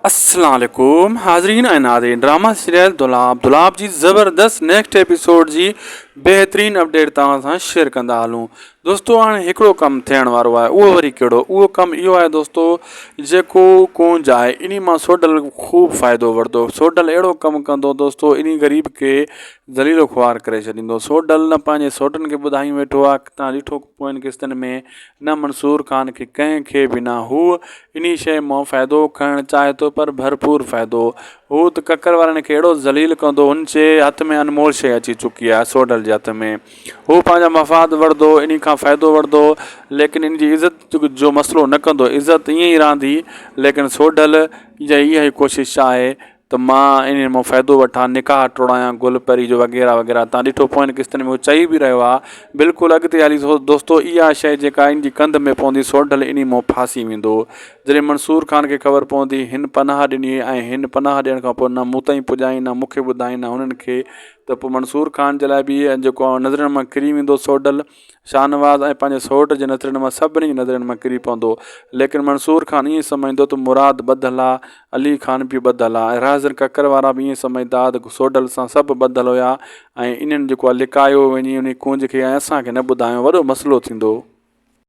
अस्सलाम वालेकुम हाज़रीन ऐं नाज़रीन। ड्रामा सीरियल दुलाब जी ज़बरदस्त नेक्स्ट एपिसोड जी बेहतरीन अपडेट तव्हां सां शेयर कंदा हलूं। दोस्तों हाणे हिकिड़ो कमु थियण वारो आहे, उहो वरी कहिड़ो, उहो कमु इहो आहे दोस्तों, जेको कूंज आहे इन मां सोडल ख़ूब फ़ाइदो वठंदो। सोडल अहिड़ो कमु कंदो दोस्तों, इन ग़रीब खे ज़लीलो ख़्वार करे छॾींदो। सोडल न पंहिंजे सोटनि खे ॿुधाई वेठो आहे, तव्हां ॾिठो पोयनि किस्तनि में, न मंसूर ख़ान खे कंहिंखे बि न। हू इन शइ मां फ़ाइदो खणणु चाहे थो, पर भरपूर फ़ाइदो। हू त ककर वारनि खे अहिड़ो ज़लील कंदो, हुन जे हथ में अनमोल शइ अची चुकी आहे सोडल जे हथ में। हू पंहिंजा मफ़ाद वठंदो, इन खां फ़ाइदो वठंदो, लेकिन इन जी इज़त जो मसइलो न कंदो। इज़त ईअं ई रहंदी, लेकिन सोडल जी इहा ई कोशिशि आहे त मां इन मां फ़ाइदो वठां, निकाह टोड़ायां गुल परी जो वग़ैरह वग़ैरह। तव्हां ॾिठो पोयनि किस्तनि में हू चई बि रहियो आहे। बिल्कुलु अॻिते हली दोस्तों इहा शइ जेका इन जी कंध में पवंदी, सोडल इन मां फासी वेंदो। जॾहिं मंसूर ख़ान खे ख़बर पवंदी हिन पनाह ॾिनी, ऐं हिन पनाह ॾियण खां पोइ न मूं ताईं पुॼाई, न मूंखे ॿुधाई, न हुननि खे, त पोइ मंसूर ख़ान जे लाइ बि जेको नज़रनि मां किरी वेंदो सोडल। शाहनवाज़ ऐं पंहिंजे सौट जे नज़रनि मां, सभिनी नज़रनि मां किरी पवंदो। लेकिन मंसूर ख़ान ईअं सम्झंदो त मुराद ॿधल आहे, अली ख़ान बि ॿधल आहे, राज़र ककर वारा बि ईअं सम्झंदा त सोडल सां सभु ॿधल हुया, ऐं इन्हनि जेको आहे लिकायो वञी उन कूंज खे, ऐं असांखे न ॿुधायो, वॾो मसइलो थींदो।